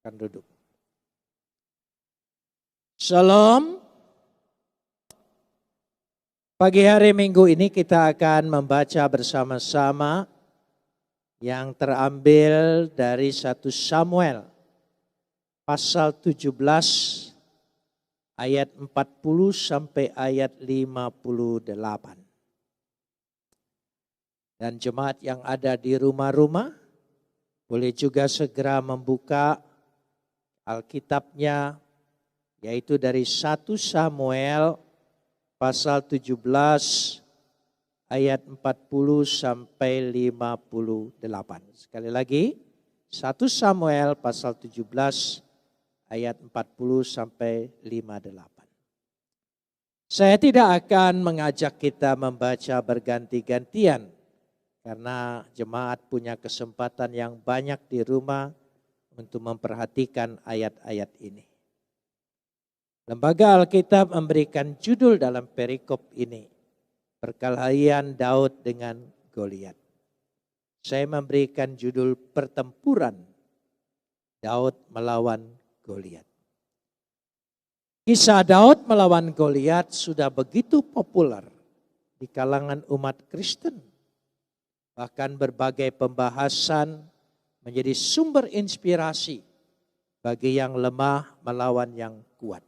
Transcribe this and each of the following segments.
Silakan duduk. Shalom. Pagi hari Minggu ini kita akan membaca bersama-sama yang terambil dari 1 Samuel pasal 17 ayat 40 sampai ayat 58. Dan jemaat yang ada di rumah-rumah boleh juga segera membuka Alkitabnya, yaitu dari 1 Samuel pasal 17 ayat 40 sampai 58. Sekali lagi, 1 Samuel pasal 17 ayat 40 sampai 58. Saya tidak akan mengajak kita membaca berganti-gantian karena jemaat punya kesempatan yang banyak di rumah untuk memperhatikan ayat-ayat ini. Lembaga Alkitab memberikan judul dalam perikop ini, perkelahian Daud dengan Goliat. Saya memberikan judul pertempuran Daud melawan Goliat. Kisah Daud melawan Goliat sudah begitu populer di kalangan umat Kristen. Bahkan berbagai pembahasan menjadi sumber inspirasi bagi yang lemah melawan yang kuat.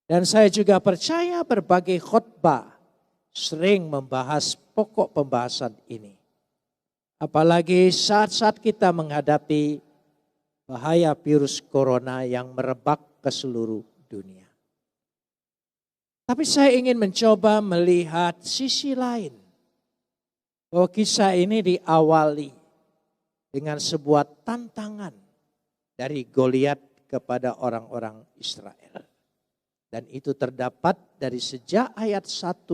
Dan saya juga percaya berbagai khotbah sering membahas pokok pembahasan ini. Apalagi saat-saat kita menghadapi bahaya virus corona yang merebak ke seluruh dunia. Tapi saya ingin mencoba melihat sisi lain. Bahwa kisah ini diawali dengan sebuah tantangan dari Goliat kepada orang-orang Israel. Dan itu terdapat dari sejak ayat 1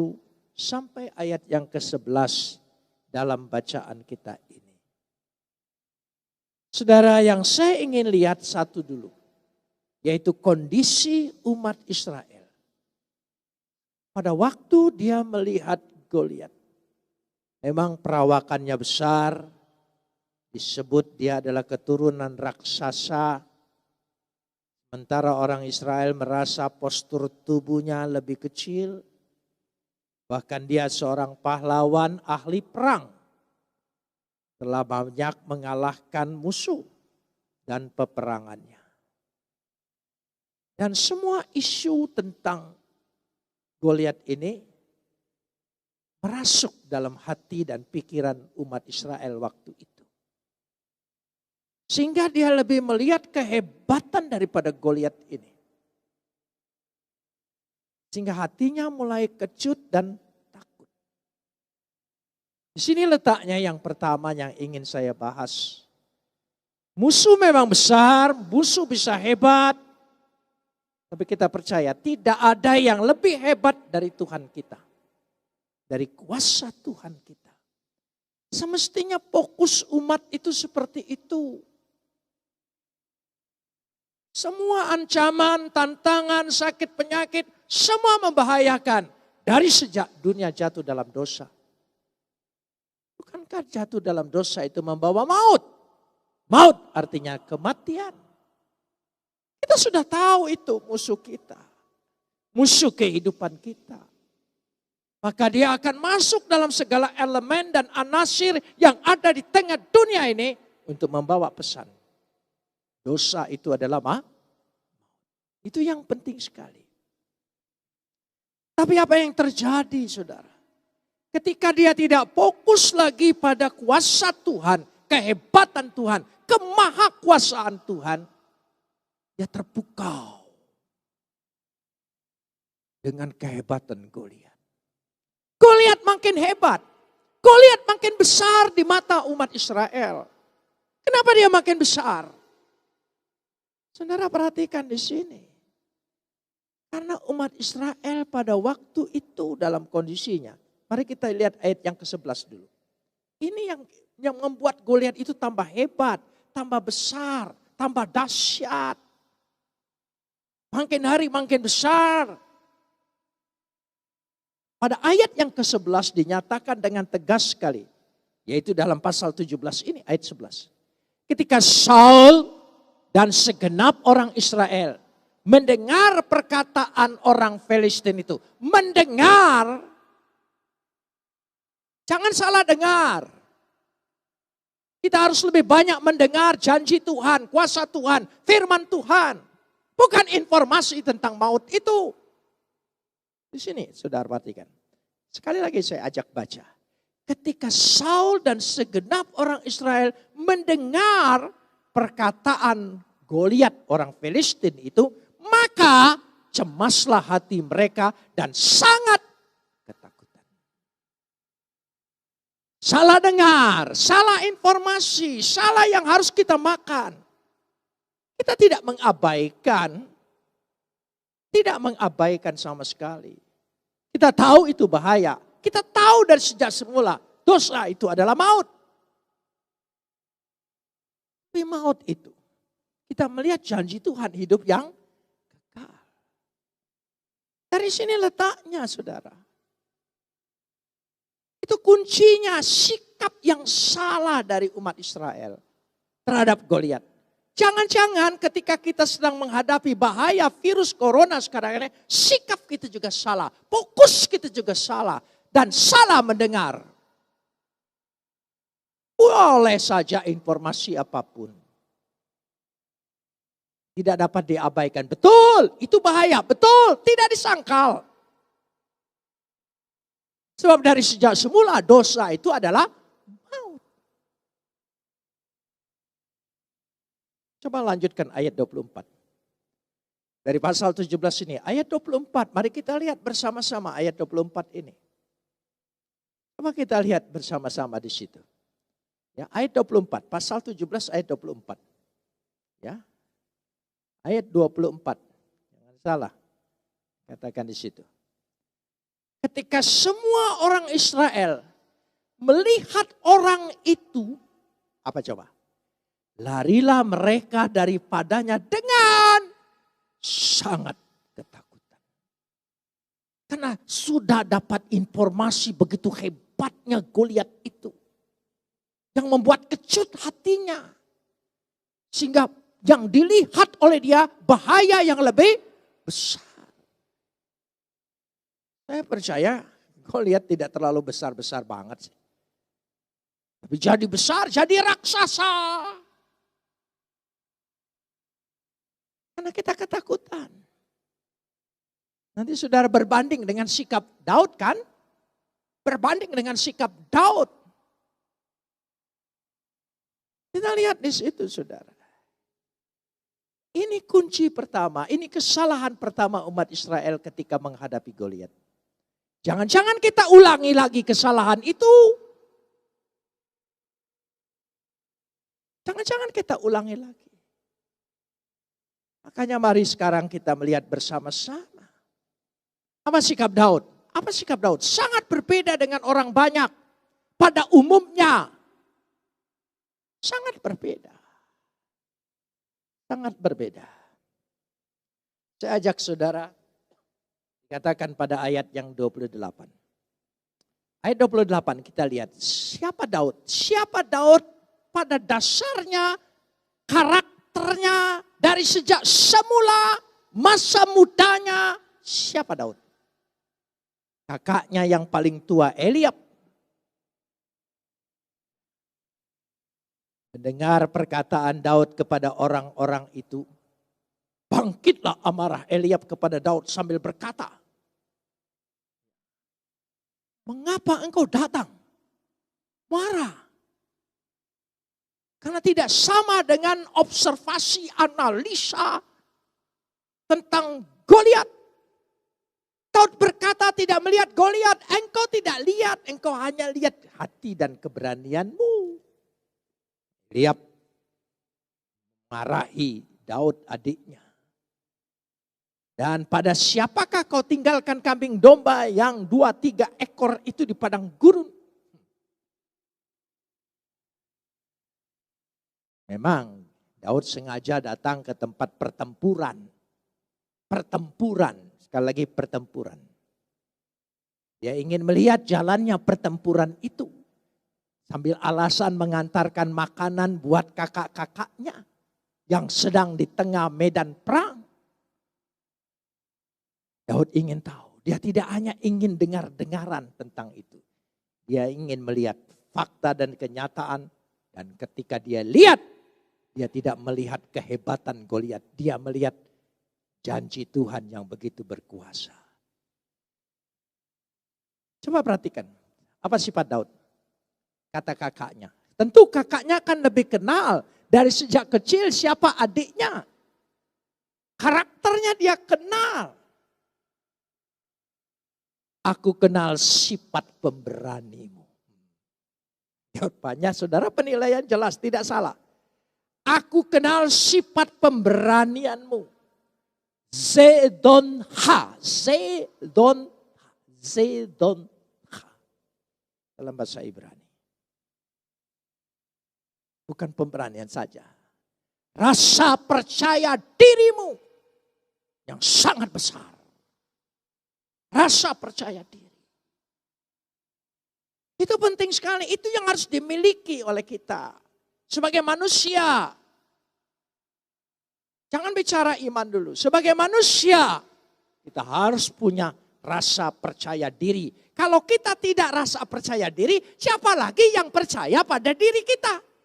sampai ayat yang ke-11 dalam bacaan kita ini. Saudara, yang saya ingin lihat satu dulu, yaitu kondisi umat Israel. Pada waktu dia melihat Goliat, memang perawakannya besar, disebut dia adalah keturunan raksasa. Sementara orang Israel merasa postur tubuhnya lebih kecil. Bahkan dia seorang pahlawan ahli perang. Telah banyak mengalahkan musuh dan peperangannya. Dan semua isu tentang Goliat ini merasuk dalam hati dan pikiran umat Israel waktu itu. Sehingga dia lebih melihat kehebatan daripada Goliat ini. Sehingga hatinya mulai kecut dan takut. Di sini letaknya yang pertama yang ingin saya bahas. Musuh memang besar, musuh bisa hebat. Tapi kita percaya tidak ada yang lebih hebat dari Tuhan kita. Dari kuasa Tuhan kita. Semestinya fokus umat itu seperti itu. Semua ancaman, tantangan, sakit, penyakit, semua membahayakan. Dari sejak dunia jatuh dalam dosa. Bukankah jatuh dalam dosa itu membawa maut? Maut artinya kematian. Kita sudah tahu itu musuh kita. Musuh kehidupan kita. Maka dia akan masuk dalam segala elemen dan anasir yang ada di tengah dunia ini untuk membawa pesan. Dosa itu adalah itu yang penting sekali. Tapi apa yang terjadi, saudara? Ketika dia tidak fokus lagi pada kuasa Tuhan, kehebatan Tuhan, kemahakuasaan Tuhan, dia terpukau dengan kehebatan Goliat. Goliat makin hebat. Goliat makin besar di mata umat Israel. Kenapa dia makin besar? Saudara perhatikan di sini. Karena umat Israel pada waktu itu dalam kondisinya. Mari kita lihat ayat yang ke-11 dulu. Ini yang membuat Goliat itu tambah hebat, tambah besar, tambah dahsyat. Makin hari makin besar. Pada ayat yang ke-11 dinyatakan dengan tegas sekali. Yaitu dalam pasal 17 ini ayat 11. Ketika Saul dan segenap orang Israel mendengar perkataan orang Filistin itu. Mendengar, jangan salah dengar. Kita harus lebih banyak mendengar janji Tuhan, kuasa Tuhan, firman Tuhan. Bukan informasi tentang maut itu. Di sini saudara perhatikan. Sekali lagi saya ajak baca. Ketika Saul dan segenap orang Israel mendengar perkataan Goliat orang Filistin itu, maka cemaslah hati mereka dan sangat ketakutan. Salah dengar, salah informasi, salah yang harus kita makan. Kita tidak mengabaikan sama sekali. Kita tahu itu bahaya. Kita tahu dari sejak semula dosa itu adalah maut. Tapi maut itu, kita melihat janji Tuhan hidup yang kekal. Dari sini letaknya saudara. Itu kuncinya sikap yang salah dari umat Israel terhadap Goliat. Jangan-jangan ketika kita sedang menghadapi bahaya virus corona sekarang ini, sikap kita juga salah, fokus kita juga salah, dan salah mendengar. Boleh saja informasi apapun tidak dapat diabaikan. Betul, itu bahaya, betul, tidak disangkal. Sebab dari sejak semula dosa itu adalah maut. Coba lanjutkan ayat 24. Dari pasal 17 ini, ayat 24. Mari kita lihat bersama-sama ayat 24 ini. Coba kita lihat bersama-sama di situ. Ya, ayat 24, pasal 17 ayat 24. Ya. Ayat 24. Jangan salah. Katakan di situ. Ketika semua orang Israel melihat orang itu, apa coba? Larilah mereka daripadanya dengan sangat ketakutan. Karena sudah dapat informasi begitu hebatnya Goliat itu. Yang membuat kecut hatinya. Sehingga yang dilihat oleh dia bahaya yang lebih besar. Saya percaya Goliat tidak terlalu besar-besar banget sih. Tapi jadi besar, jadi raksasa. Karena kita ketakutan. Nanti saudara berbanding dengan sikap Daud kan? Berbanding dengan sikap Daud. Kita lihat di situ saudara. Ini kunci pertama, ini kesalahan pertama umat Israel ketika menghadapi Goliat. Jangan-jangan kita ulangi lagi kesalahan itu. Jangan-jangan kita ulangi lagi. Makanya mari sekarang kita melihat bersama-sama. Apa sikap Daud? Apa sikap Daud? Sangat berbeda dengan orang banyak. Pada umumnya. Sangat berbeda. Sangat berbeda. Saya ajak saudara. Katakan pada ayat yang 28. Ayat 28 kita lihat. Siapa Daud? Siapa Daud pada dasarnya, karakternya, dari sejak semula, masa mudanya. Siapa Daud? Kakaknya yang paling tua Eliab. Mendengar perkataan Daud kepada orang-orang itu. Bangkitlah amarah Eliab kepada Daud sambil berkata. Mengapa engkau datang? Marah. Karena tidak sama dengan observasi, analisa tentang Goliat. Daud berkata tidak melihat Goliat. Engkau tidak lihat, engkau hanya lihat hati dan keberanianmu. Eliab marahi Daud adiknya. Dan pada siapakah kau tinggalkan kambing domba yang 2-3 ekor itu di padang gurun? Memang Daud sengaja datang ke tempat pertempuran. Pertempuran, sekali lagi pertempuran. Dia ingin melihat jalannya pertempuran itu. Sambil alasan mengantarkan makanan buat kakak-kakaknya yang sedang di tengah medan perang. Daud ingin tahu. Dia tidak hanya ingin dengar-dengaran tentang itu. Dia ingin melihat fakta dan kenyataan. Dan ketika dia lihat, dia tidak melihat kehebatan Goliat. Dia melihat janji Tuhan yang begitu berkuasa. Coba perhatikan, apa sifat Daud? Kata kakaknya. Tentu kakaknya kan lebih kenal dari sejak kecil siapa adiknya. Karakternya dia kenal. Aku kenal sifat pemberanimu. Jawabannya saudara, penilaian jelas tidak salah. Aku kenal sifat pemberanianmu. Zedonha. Dalam bahasa Ibrani. Bukan pemberanian saja. Rasa percaya dirimu yang sangat besar. Rasa percaya diri. Itu penting sekali. Itu yang harus dimiliki oleh kita. Sebagai manusia. Jangan bicara iman dulu. Sebagai manusia. Kita harus punya rasa percaya diri. Kalau kita tidak rasa percaya diri. Siapa lagi yang percaya pada diri kita?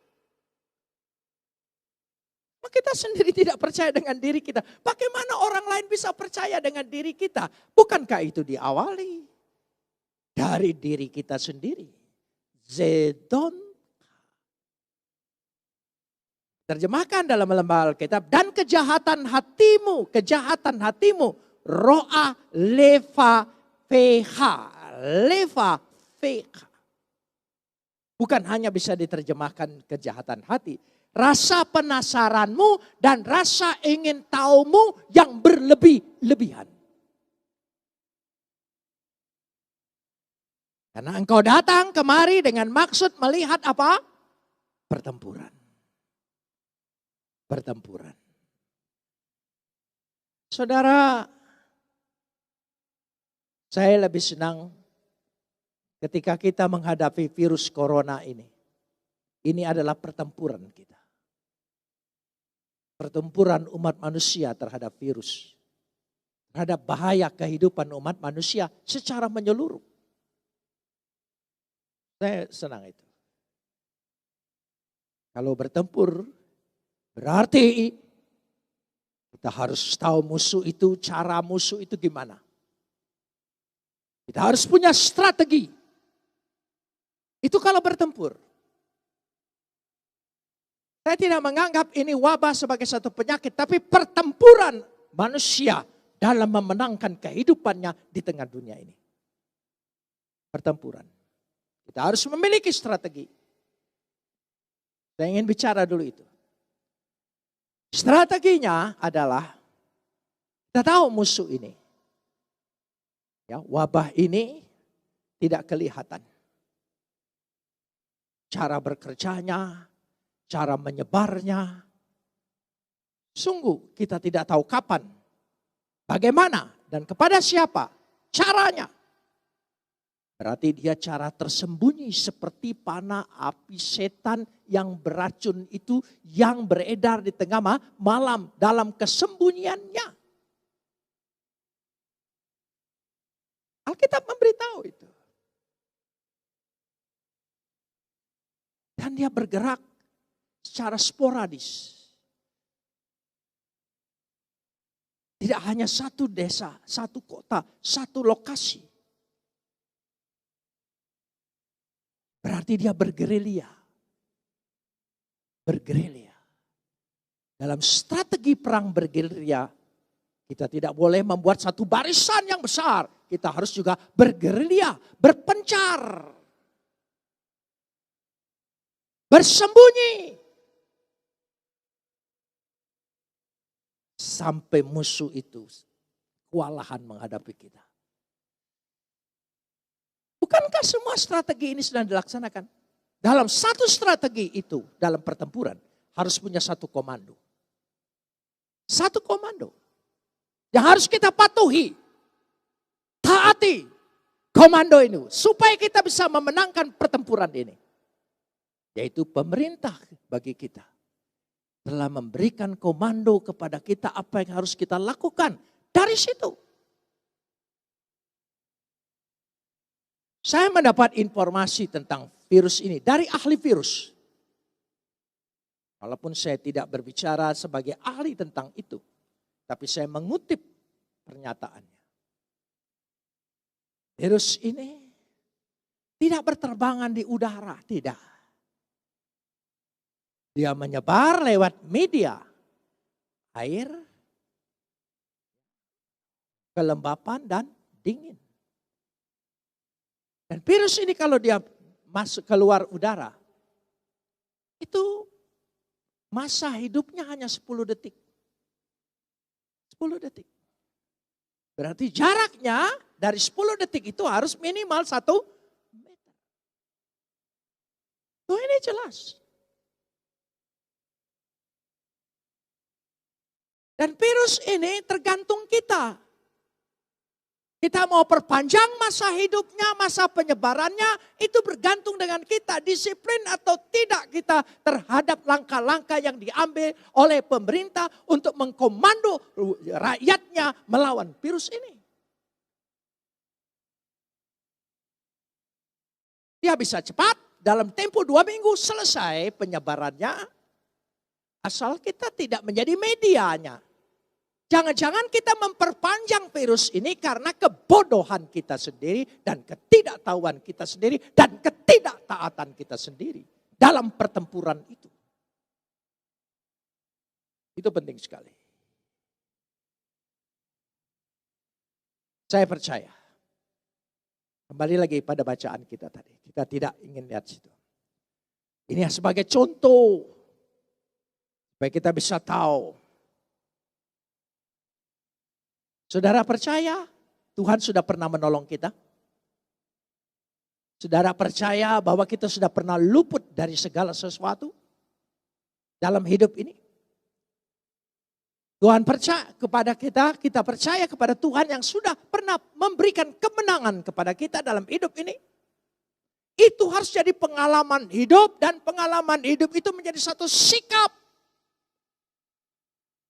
Kita sendiri tidak percaya dengan diri kita. Bagaimana orang lain bisa percaya dengan diri kita? Bukankah itu diawali dari diri kita sendiri? Zedon. Terjemahkan dalam lembaga Alkitab. Dan kejahatan hatimu. Ro'a leva feha. Leva feha. Bukan hanya bisa diterjemahkan kejahatan hati. Rasa penasaranmu dan rasa ingin tahumu yang berlebih-lebihan. Karena engkau datang kemari dengan maksud melihat apa? Pertempuran. Saudara, saya lebih senang ketika kita menghadapi virus corona ini. Ini adalah pertempuran kita. Pertempuran umat manusia terhadap virus. Terhadap bahaya kehidupan umat manusia secara menyeluruh. Saya senang itu. Kalau bertempur berarti kita harus tahu musuh itu, cara musuh itu gimana. Kita harus punya strategi. Itu kalau bertempur. Saya tidak menganggap ini wabah sebagai satu penyakit, tapi pertempuran manusia dalam memenangkan kehidupannya di tengah dunia ini. Pertempuran. Kita harus memiliki strategi. Saya ingin bicara dulu itu. Strateginya adalah kita tahu musuh ini. Ya, wabah ini tidak kelihatan. Cara bekerjanya, cara menyebarnya. Sungguh kita tidak tahu kapan, bagaimana, dan kepada siapa caranya. Berarti dia cara tersembunyi seperti panah api setan yang beracun itu yang beredar di tengah malam dalam kesembunyiannya. Alkitab memberitahu itu. Dan dia bergerak secara sporadis. Tidak hanya satu desa, satu kota, satu lokasi. Berarti dia bergerilya. Bergerilya. Dalam strategi perang bergerilya, kita tidak boleh membuat satu barisan yang besar. Kita harus juga bergerilya, berpencar. Bersembunyi. Sampai musuh itu kewalahan menghadapi kita. Bukankah semua strategi ini sudah dilaksanakan? Dalam satu strategi itu, dalam pertempuran, harus punya satu komando. Satu komando. Yang harus kita patuhi. Taati komando ini. Supaya kita bisa memenangkan pertempuran ini. Yaitu pemerintah bagi kita. telah memberikan komando kepada kita apa yang harus kita lakukan. Dari situ. Saya mendapat informasi tentang virus ini dari ahli virus. Walaupun saya tidak berbicara sebagai ahli tentang itu. Tapi saya mengutip pernyataannya. Virus ini tidak berterbangan di udara, tidak. Dia menyebar lewat media, air, kelembapan dan dingin. Dan virus ini kalau dia masuk keluar udara, itu masa hidupnya hanya 10 detik. 10 detik. Berarti jaraknya dari 10 detik itu harus minimal 1 meter. Tuh ini jelas. Dan virus ini tergantung kita. Kita mau perpanjang masa hidupnya, masa penyebarannya, itu bergantung dengan kita. Disiplin atau tidak kita terhadap langkah-langkah yang diambil oleh pemerintah untuk mengkomando rakyatnya melawan virus ini. Dia bisa cepat, dalam tempo 2 minggu selesai penyebarannya. Asal kita tidak menjadi medianya. Jangan-jangan kita memperpanjang virus ini karena kebodohan kita sendiri dan ketidaktahuan kita sendiri dan ketidaktaatan kita sendiri dalam pertempuran itu. Itu penting sekali. Saya percaya. Kembali lagi pada bacaan kita tadi. Kita tidak ingin lihat situ. Ini sebagai contoh. Supaya kita bisa tahu. Saudara percaya Tuhan sudah pernah menolong kita? Saudara percaya bahwa kita sudah pernah luput dari segala sesuatu dalam hidup ini? Tuhan percaya kepada kita, kita percaya kepada Tuhan yang sudah pernah memberikan kemenangan kepada kita dalam hidup ini. Itu harus jadi pengalaman hidup dan pengalaman hidup itu menjadi satu sikap.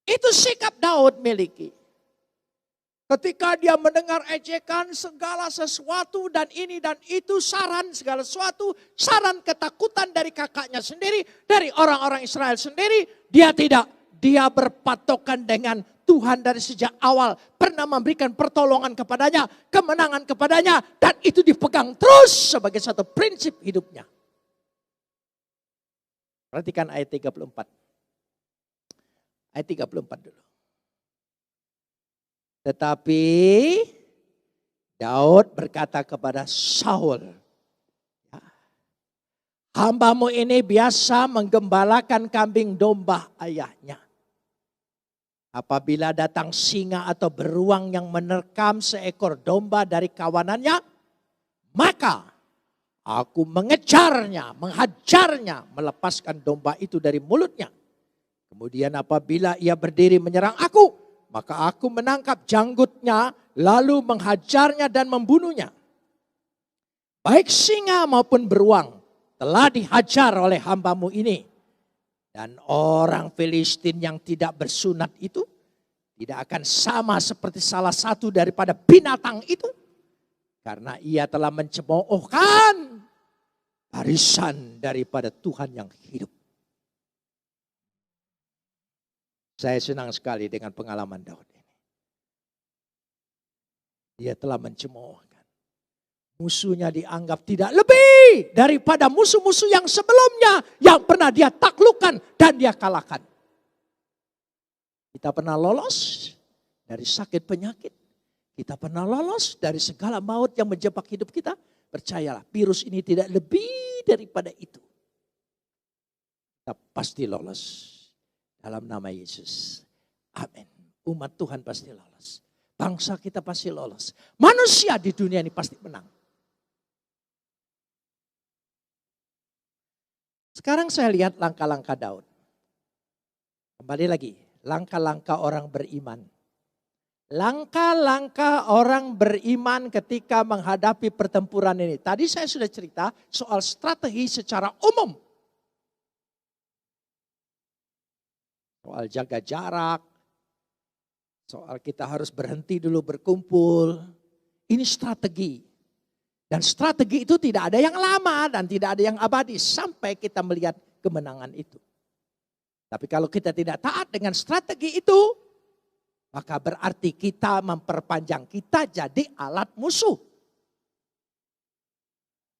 Itu sikap Daud miliki. Ketika dia mendengar ejekan segala sesuatu dan ini dan itu, saran segala sesuatu, saran ketakutan dari kakaknya sendiri, dari orang-orang Israel sendiri, dia tidak. Dia berpatokan dengan Tuhan dari sejak awal, pernah memberikan pertolongan kepadanya, kemenangan kepadanya, dan itu dipegang terus sebagai satu prinsip hidupnya. Perhatikan ayat 34. Ayat 34 dulu. Tetapi Daud berkata kepada Saul, hambamu ini biasa menggembalakan kambing domba ayahnya. Apabila datang singa atau beruang yang menerkam seekor domba dari kawanannya, maka aku mengejarnya, menghajarnya, melepaskan domba itu dari mulutnya. Kemudian apabila ia berdiri menyerang aku, maka aku menangkap janggutnya, lalu menghajarnya dan membunuhnya. Baik singa maupun beruang telah dihajar oleh hambamu ini. Dan orang Filistin yang tidak bersunat itu tidak akan sama seperti salah satu daripada binatang itu. Karena ia telah mencemoohkan barisan daripada Tuhan yang hidup. Saya senang sekali dengan pengalaman Daud ini. Dia telah mencemoohkan. Musuhnya dianggap tidak lebih daripada musuh-musuh yang sebelumnya yang pernah dia taklukkan dan dia kalahkan. Kita pernah lolos dari sakit penyakit. Kita pernah lolos dari segala maut yang menjebak hidup kita. Percayalah, virus ini tidak lebih daripada itu. Kita pasti lolos. Dalam nama Yesus. Amin. Umat Tuhan pasti lolos. Bangsa kita pasti lolos. Manusia di dunia ini pasti menang. Sekarang saya lihat langkah-langkah Daud. Kembali lagi. Langkah-langkah orang beriman. Langkah-langkah orang beriman ketika menghadapi pertempuran ini. Tadi saya sudah cerita soal strategi secara umum. soal jaga jarak, soal kita harus berhenti dulu berkumpul. Ini strategi. Dan strategi itu tidak ada yang lama dan tidak ada yang abadi sampai kita melihat kemenangan itu. Tapi kalau kita tidak taat dengan strategi itu, maka berarti kita memperpanjang, kita jadi alat musuh.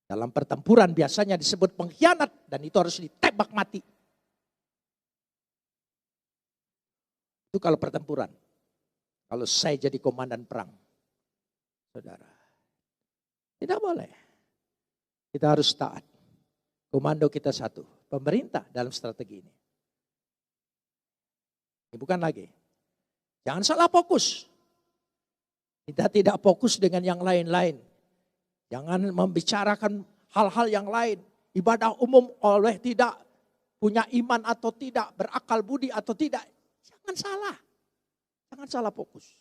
Dalam pertempuran biasanya disebut pengkhianat dan itu harus ditembak mati. Itu kalau pertempuran. Kalau saya jadi komandan perang, saudara. Tidak boleh. Kita harus taat. Komando kita satu, pemerintah dalam strategi ini. Ini bukan lagi. Jangan salah fokus. Kita tidak fokus dengan yang lain-lain. Jangan membicarakan hal-hal yang lain. Ibadah umum oleh tidak punya iman atau tidak, berakal budi atau tidak. Jangan salah. Jangan salah fokus.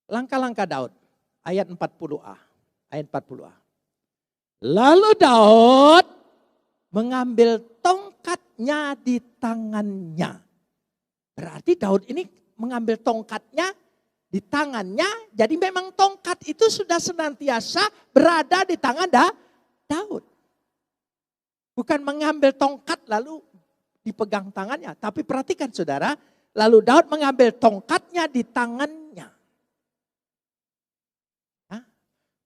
Langkah-langkah Daud. Ayat 40a. Ayat 40a. Lalu Daud mengambil tongkatnya di tangannya. Berarti Daud ini mengambil tongkatnya di tangannya, jadi memang tongkat itu sudah senantiasa berada di tangan Daud. Bukan mengambil tongkat lalu dipegang tangannya. Tapi perhatikan saudara, lalu Daud mengambil tongkatnya di tangannya.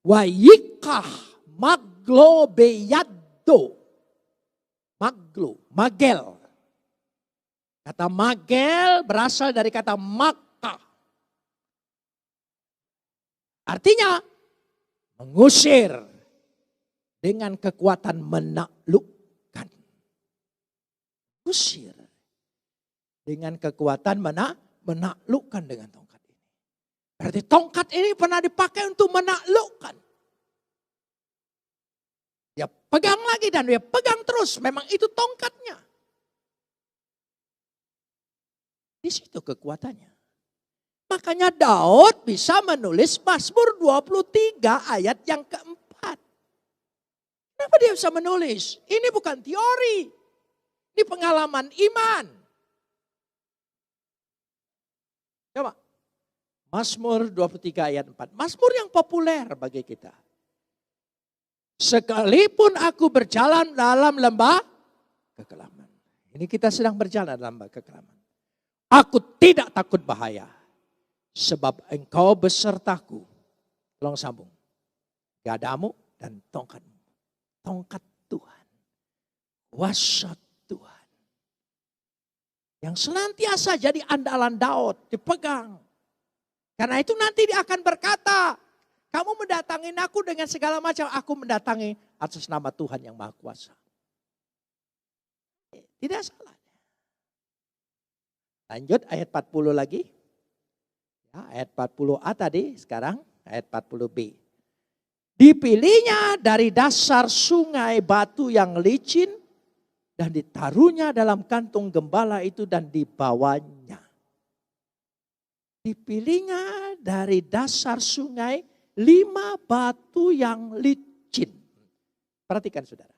Wayikah maglo beyado. Magel. Kata magel berasal dari kata maka. Artinya mengusir dengan kekuatan menaklukkan. Usir dengan kekuatan menaklukkan dengan tongkat ini. Berarti tongkat ini pernah dipakai untuk menaklukkan. Dia pegang lagi dan dia pegang terus. Memang itu tongkatnya. Di situ kekuatannya. Makanya Daud bisa menulis Mazmur 23 ayat yang keempat. Kenapa dia bisa menulis? Ini bukan teori. Ini pengalaman iman. Coba. Mazmur 23 ayat 4. Mazmur yang populer bagi kita. Sekalipun aku berjalan dalam lembah kekelaman. Ini kita sedang berjalan dalam lembah kekelaman. Aku tidak takut bahaya. Sebab engkau besertaku. Tolong sambung. Gadamu dan tongkatmu. Tongkat Tuhan. Kuasa Tuhan. Yang senantiasa jadi andalan Daud. Dipegang. Karena itu nanti dia akan berkata. Kamu mendatangi aku dengan segala macam. Aku mendatangi atas nama Tuhan yang Maha Kuasa. Tidak salah. Lanjut ayat 40 lagi. Ayat 40a tadi, sekarang ayat 40b. Dipilihnya dari dasar sungai batu yang licin dan ditaruhnya dalam kantung gembala itu dan dibawanya. Dipilihnya dari dasar sungai 5 batu yang licin. Perhatikan saudara.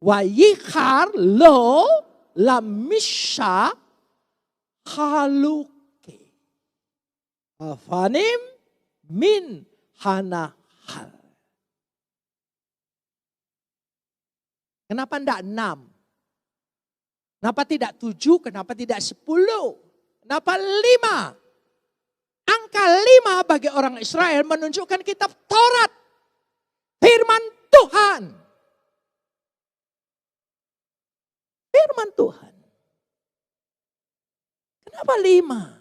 Wayikhar lo lamisha haluke. Afanim min hanahal. Kenapa tidak 6? Kenapa tidak 7? Kenapa tidak 10? Kenapa 5? Angka 5 bagi orang Israel menunjukkan kitab Taurat. Firman Tuhan. Firman Tuhan. Kenapa 5?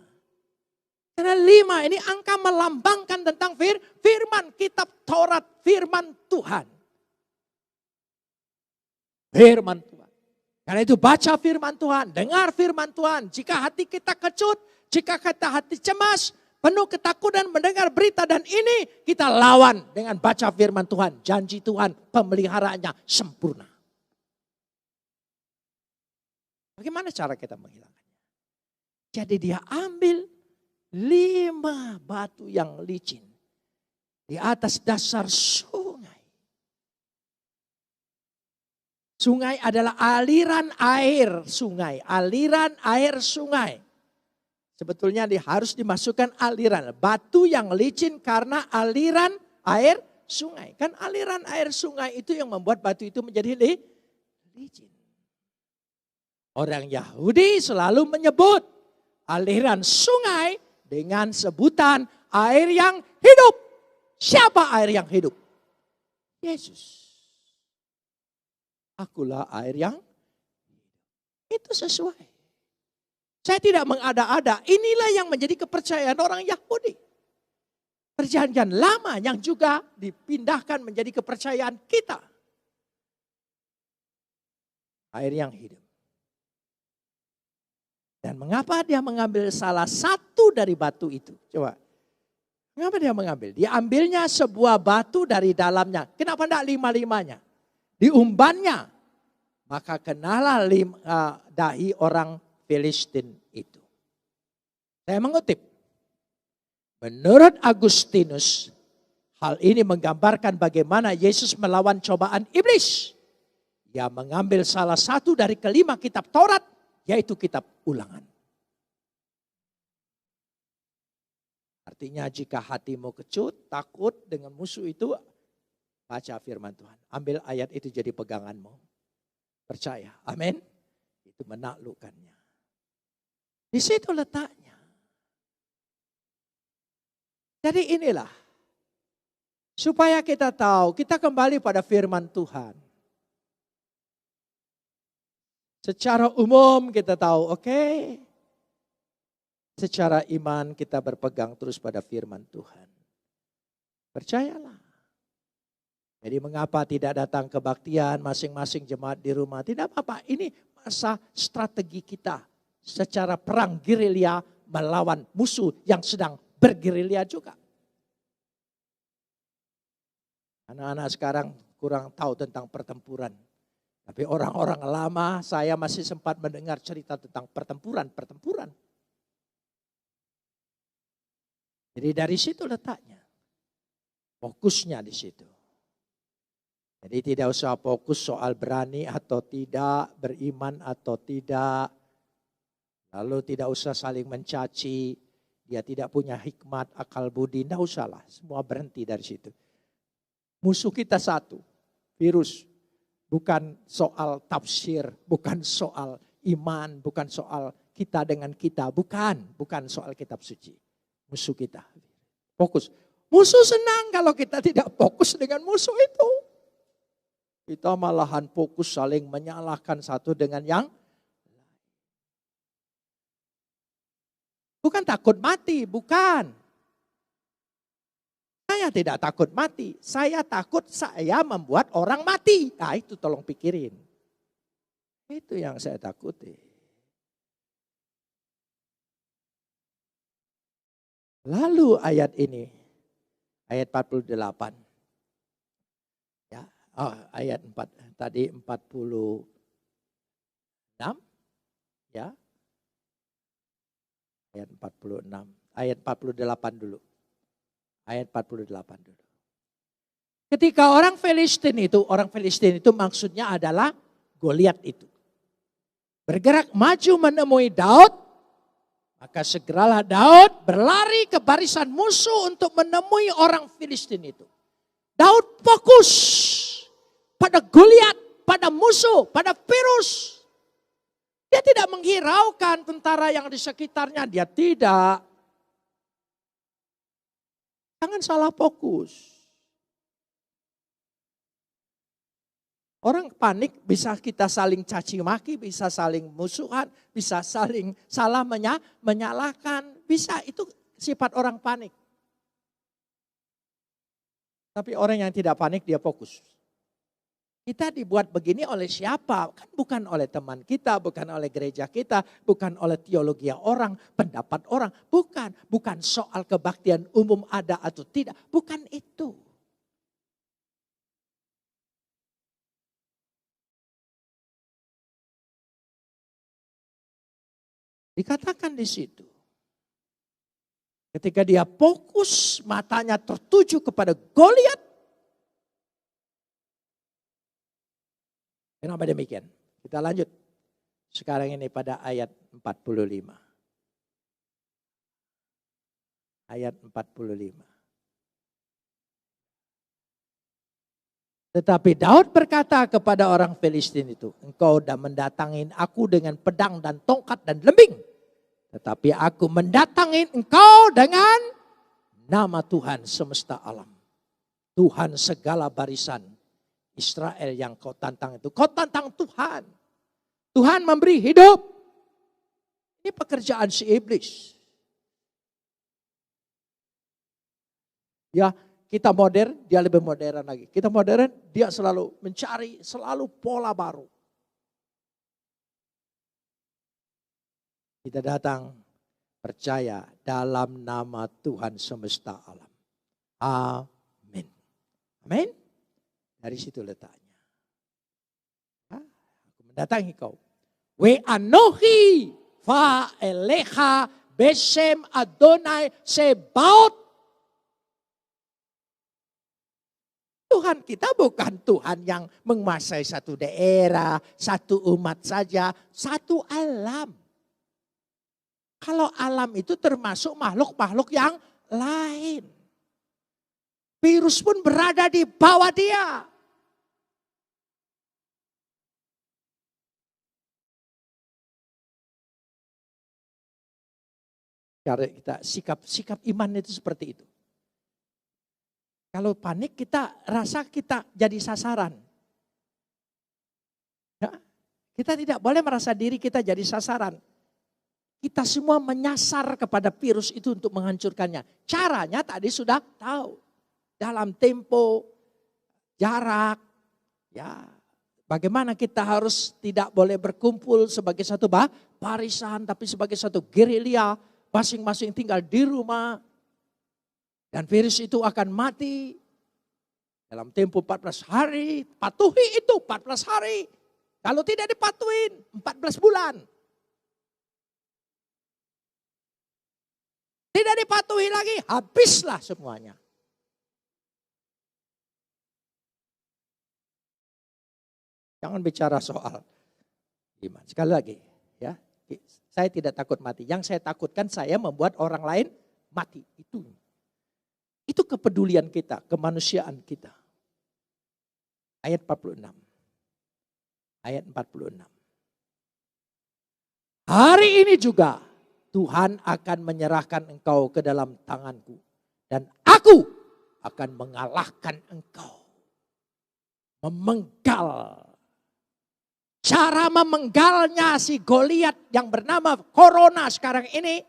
Karena 5 ini angka melambangkan tentang firman kitab Taurat, firman Tuhan. Firman Tuhan. Karena itu baca firman Tuhan, dengar firman Tuhan. Jika hati kita kecut, jika kita hati cemas, penuh ketakutan mendengar berita dan ini kita lawan dengan baca firman Tuhan. Janji Tuhan pemeliharaannya sempurna. Bagaimana cara kita menghilangkannya? Jadi dia ambil 5 batu yang licin di atas dasar sungai. Sungai adalah aliran air sungai. Aliran air sungai. Sebetulnya harus dimasukkan aliran. Batu yang licin karena aliran air sungai. Kan aliran air sungai itu yang membuat batu itu menjadi licin. Orang Yahudi selalu menyebut aliran sungai dengan sebutan air yang hidup. Siapa air yang hidup? Yesus. Akulah air yang hidup. Itu sesuai. Saya tidak mengada-ada. Inilah yang menjadi kepercayaan orang Yahudi. Perjanjian lama yang juga dipindahkan menjadi kepercayaan kita. Air yang hidup. Dan mengapa dia mengambil salah satu dari batu itu? Coba. Mengapa dia mengambil? Dia ambilnya sebuah batu dari dalamnya. Kenapa tidak lima-limanya? Diumbannya. Maka kenalah dahi orang Filistin itu. Saya mengutip. Menurut Agustinus, hal ini menggambarkan bagaimana Yesus melawan cobaan iblis. Dia mengambil salah satu dari kelima kitab Taurat, yaitu kitab Ulangan. Artinya jika hatimu kecut, takut dengan musuh itu, baca firman Tuhan. Ambil ayat itu jadi peganganmu. Percaya, amin. Itu menaklukkannya. Di situ letaknya. Jadi inilah. Supaya kita tahu, kita kembali pada firman Tuhan. Secara umum kita tahu, oke. Secara iman kita berpegang terus pada firman Tuhan. Percayalah. Jadi mengapa tidak datang kebaktian masing-masing jemaat di rumah? Tidak apa-apa, ini masa strategi kita. Secara perang gerilya melawan musuh yang sedang bergerilya juga. Anak-anak sekarang kurang tahu tentang pertempuran. Tapi orang-orang lama saya masih sempat mendengar cerita tentang pertempuran. Jadi dari situ letaknya. Fokusnya di situ. Jadi tidak usah fokus soal berani atau tidak, beriman atau tidak. Lalu tidak usah saling mencaci. Dia tidak punya hikmat, akal budi. Tidak usahlah, semua berhenti dari situ. Musuh kita satu, virus. Bukan soal tafsir, bukan soal iman, bukan soal kita dengan kita. Bukan soal kitab suci. Musuh kita. Fokus. Musuh senang kalau kita tidak fokus dengan musuh itu. Kita malahan fokus saling menyalahkan satu dengan yang lain. Bukan takut mati, bukan. Saya tidak takut mati, saya takut saya membuat orang mati. Nah itu tolong pikirin. Itu yang saya takuti. Lalu ayat ini, ayat 48. Ya, ayat 4, tadi 46. Ya. Ayat 46, ayat 48 dulu. Ayat 48 dulu. Ketika orang Filistin itu maksudnya adalah Goliat itu. Bergerak maju menemui Daud, maka segeralah Daud berlari ke barisan musuh untuk menemui orang Filistin itu. Daud fokus pada Goliat, pada musuh, pada virus. Dia tidak menghiraukan tentara yang di sekitarnya, dia tidak. Jangan salah fokus. Orang panik bisa kita saling caci maki, bisa saling musuhan, bisa saling salah menyalahkan. Bisa, itu sifat orang panik. Tapi orang yang tidak panik dia fokus. Kita dibuat begini oleh siapa? Kan bukan oleh teman kita, bukan oleh gereja kita, bukan oleh teologi orang, pendapat orang. Bukan soal kebaktian umum ada atau tidak. Bukan itu. Dikatakan di situ. Ketika dia fokus, matanya tertuju kepada Goliat. Kenapa demikian? Kita lanjut. Sekarang ini pada ayat 45. Ayat 45. Tetapi Daud berkata kepada orang Filistin itu, engkau dah mendatangin aku dengan pedang dan tongkat dan lembing. Tetapi aku mendatangin engkau dengan nama Tuhan semesta alam. Tuhan segala barisan Israel yang kau tantang itu. Kau tantang Tuhan. Tuhan memberi hidup. Ini pekerjaan si iblis. Ya, kita modern, dia lebih modern lagi. Kita modern, dia selalu mencari selalu pola baru. Kita datang percaya dalam nama Tuhan semesta alam. Amin. Amin. Dari situ letaknya. Aku mendatangi kau. We anohi fa eleha besem Adonai Sebaot. Tuhan kita bukan Tuhan yang menguasai satu daerah, satu umat saja, satu alam. Kalau alam itu termasuk makhluk-makhluk yang lain. Virus pun berada di bawah dia. Cara kita sikap iman itu seperti itu. Kalau panik kita rasa kita jadi sasaran. Ya, kita tidak boleh merasa diri kita jadi sasaran. Kita semua menyasar kepada virus itu untuk menghancurkannya. Caranya tadi sudah tahu. Dalam tempo, jarak, ya. Bagaimana kita harus tidak boleh berkumpul sebagai satu barisan, tapi sebagai satu gerilya, masing-masing tinggal di rumah. Dan virus itu akan mati dalam tempo 14 hari. Patuhi itu 14 hari. Kalau tidak dipatuhin 14 bulan. Tidak dipatuhi lagi, habislah semuanya. Jangan bicara soal iman. Sekali lagi, ya, saya tidak takut mati. Yang saya takutkan saya membuat orang lain mati. Itu kepedulian kita, kemanusiaan kita. Ayat 46. Ayat 46. Hari ini juga Tuhan akan menyerahkan engkau ke dalam tanganku. Dan aku akan mengalahkan engkau. Memenggal. Cara memenggalnya si Goliat yang bernama Corona sekarang ini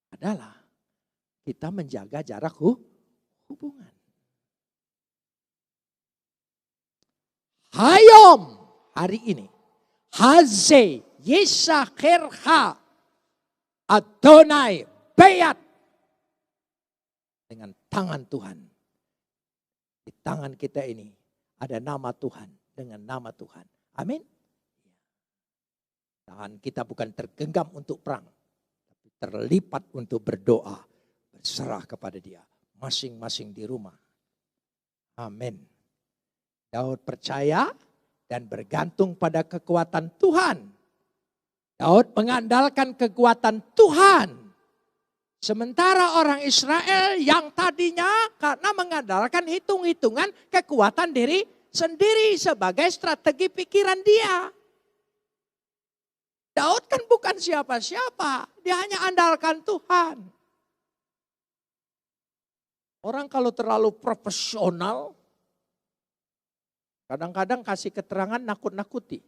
adalah kita menjaga jarak hubungan. Hayom hari ini. Haze Yesakherha Adonai Bayat. Dengan tangan Tuhan. Di tangan kita ini ada nama Tuhan. Dengan nama Tuhan. Amin. Tangan kita bukan tergenggam untuk perang. Tapi terlipat untuk berdoa. Berserah kepada dia. Masing-masing di rumah. Amin. Daud percaya dan bergantung pada kekuatan Tuhan. Daud mengandalkan kekuatan Tuhan. Sementara orang Israel yang tadinya karena mengandalkan hitung-hitungan kekuatan diri sendiri sebagai strategi pikiran dia. Daud kan bukan siapa-siapa. Dia hanya andalkan Tuhan. Orang kalau terlalu profesional, kadang-kadang kasih keterangan nakut-nakuti.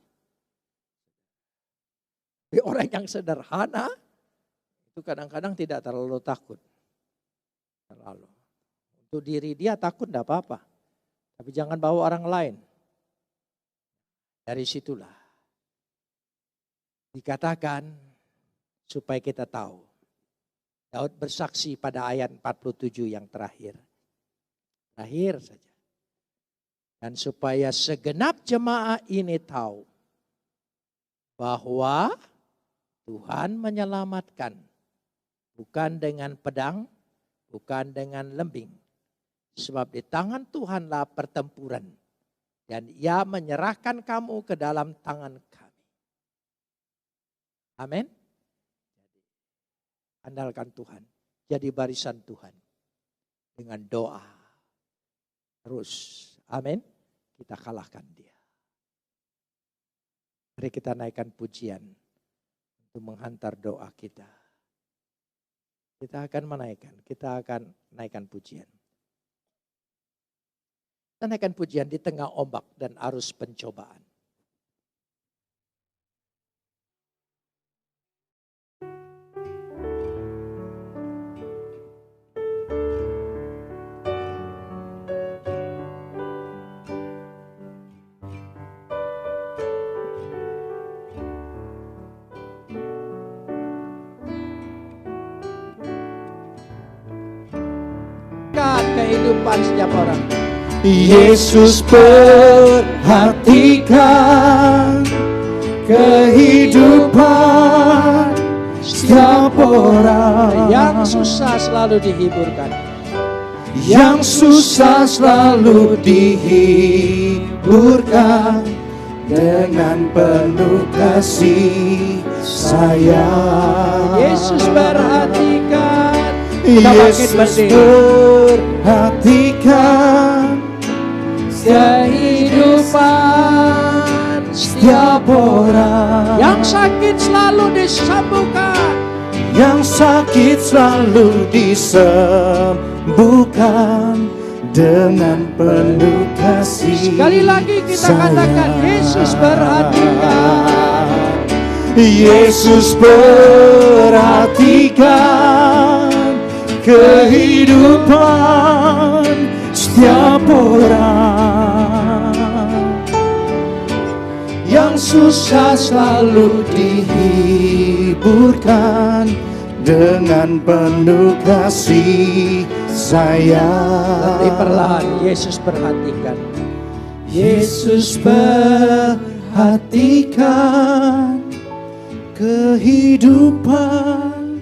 Tapi orang yang sederhana, itu kadang-kadang tidak terlalu takut. Terlalu. Untuk diri dia takut tidak apa-apa. Tapi jangan bawa orang lain. Dari situlah. Dikatakan supaya kita tahu. Daud bersaksi pada ayat 47 yang terakhir. Terakhir saja. Dan supaya segenap jemaah ini tahu. Bahwa Tuhan menyelamatkan. Bukan dengan pedang. Bukan dengan lembing. Sebab di tangan Tuhanlah pertempuran. Dan Ia menyerahkan kamu ke dalam tangan kami. Amin. Andalkan Tuhan. Jadi barisan Tuhan. Dengan doa. Terus. Amin. Kita kalahkan dia. Mari kita naikkan pujian. Untuk menghantar doa kita. Kita akan naikkan pujian. Kita naikkan pujian di tengah ombak dan arus pencobaan. Kehidupan setiap orang. Yesus perhatikan kehidupan setiap orang. Yang susah selalu dihiburkan. Yang susah selalu dihiburkan dengan penuh kasih sayang. Yesus perhatikan. Yesus perhatikan kehidupan setiap orang. Yang sakit selalu disembuhkan. Yang sakit selalu disembuhkan dengan penuh kasih. Sekali lagi kita katakan, Yesus perhatikan. Yesus perhatikan kehidupan setiap orang. Yang susah selalu dihiburkan dengan penuh kasih sayang. Mari perlahan, Yesus perhatikan. Yesus perhatikan kehidupan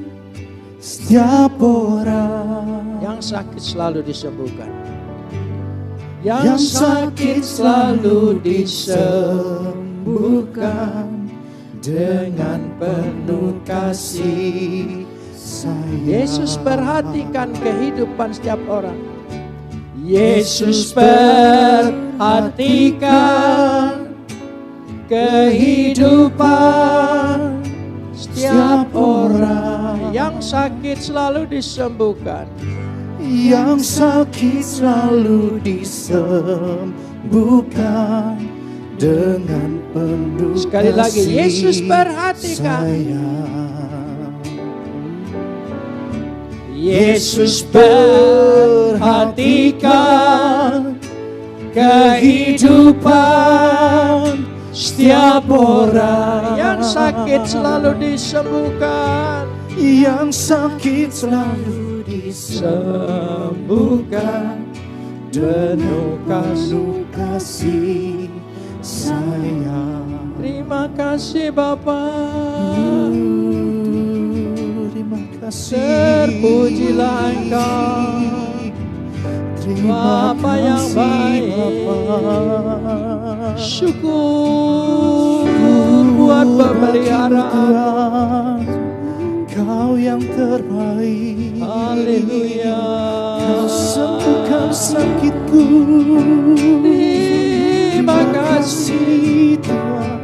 setiap orang. Yang sakit selalu disembuhkan. Yang sakit selalu disembuhkan dengan penuh kasih sayang. Yesus perhatikan kehidupan setiap orang. Yesus perhatikan kehidupan setiap orang. Yang sakit selalu disembuhkan. Yang sakit selalu disembuhkan dengan penuh Sekali lagi, kasih Yesus perhatikan. sayang. Yesus perhatikan kehidupan setiap orang. Yang sakit selalu disembuhkan. Yang sakit selalu disembuhkan dengan penuh kasih sayang. Terima kasih Bapa. Terima kasih. Terpujilah Engkau, Bapa yang baik. Syukur buat pemeliharaan. Kau yang terbaik. Haleluya. Kau sembuhkan sakitku. Terima kasih Tuhan.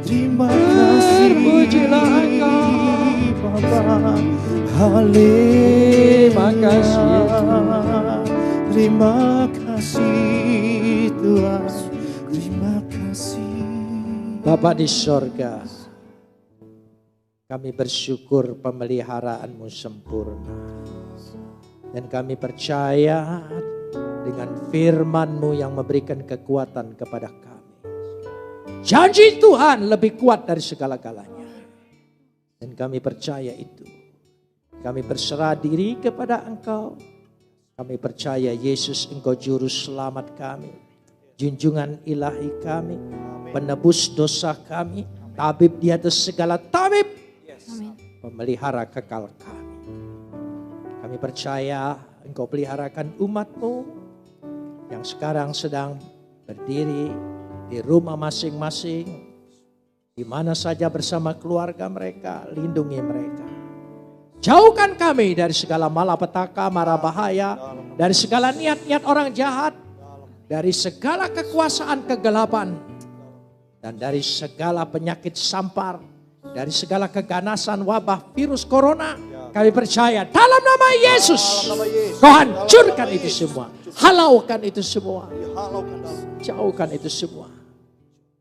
Terima kasih. Terpujilah Engkau, Bapa. Haleluya. Terima kasih Tuhan. Terima kasih Tuhan. Terima kasih. Bapa di sorga, kami bersyukur pemeliharaan-Mu sempurna. Dan kami percaya dengan firman-Mu yang memberikan kekuatan kepada kami. Janji Tuhan lebih kuat dari segala-galanya. Dan kami percaya itu. Kami berserah diri kepada Engkau. Kami percaya Yesus Engkau juru selamat kami. Junjungan ilahi kami. Penebus dosa kami. Tabib di atas segala tabib. Pemelihara kekal kami. Kami percaya Engkau peliharakan umat-Mu yang sekarang sedang berdiri di rumah masing-masing, di mana saja bersama keluarga mereka, lindungi mereka. Jauhkan kami dari segala malapetaka, mara bahaya, dari segala niat-niat orang jahat, dari segala kekuasaan kegelapan, dan dari segala penyakit sampar, dari segala keganasan wabah virus corona. Kami percaya dalam nama Yesus, Kau hancurkan itu semua, halaukan itu semua, jauhkan itu semua.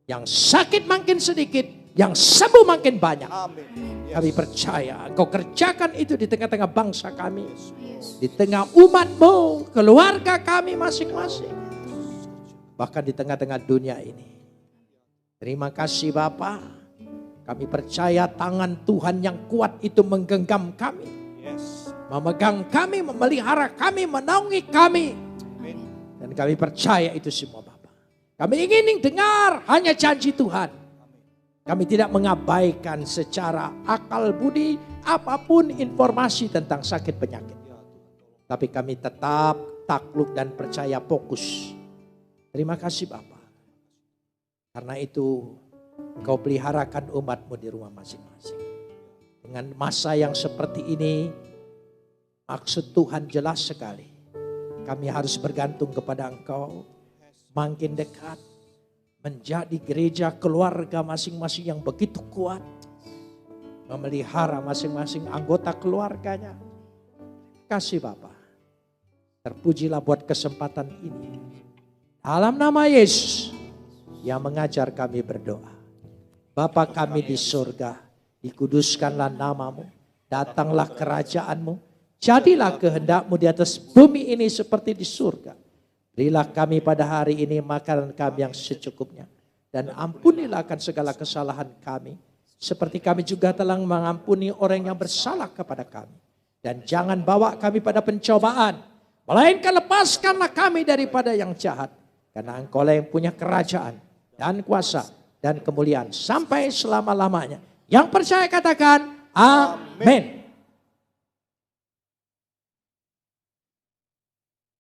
Yang sakit makin sedikit, yang sembuh makin banyak. Kami percaya Engkau kerjakan itu di tengah-tengah bangsa kami, di tengah umat-Mu, keluarga kami masing-masing, bahkan di tengah-tengah dunia ini. Terima kasih Bapa. Kami percaya tangan Tuhan yang kuat itu menggenggam kami, memegang kami, memelihara kami, menaungi kami. Dan kami percaya itu semua Bapa. Kami ingin dengar hanya janji Tuhan. Kami tidak mengabaikan secara akal budi apapun informasi tentang sakit penyakit. Tapi kami tetap takluk dan percaya fokus. Terima kasih Bapa. Karena itu Engkau peliharakan umat-Mu di rumah masing-masing. Dengan masa yang seperti ini, maksud Tuhan jelas sekali. Kami harus bergantung kepada Engkau, makin dekat, menjadi gereja keluarga masing-masing yang begitu kuat, memelihara masing-masing anggota keluarganya. Kasih Bapa, terpujilah buat kesempatan ini. Dalam nama Yesus yang mengajar kami berdoa. Bapa kami di surga, dikuduskanlah nama-Mu, datanglah kerajaan-Mu, jadilah kehendak-Mu di atas bumi ini seperti di surga. Berilah kami pada hari ini makanan kami yang secukupnya, dan ampunilah akan segala kesalahan kami, seperti kami juga telah mengampuni orang yang bersalah kepada kami. Dan jangan bawa kami pada pencobaan, melainkan lepaskanlah kami daripada yang jahat, karena Engkau lah yang punya kerajaan dan kuasa dan kemuliaan sampai selama-lamanya. Yang percaya katakan amin.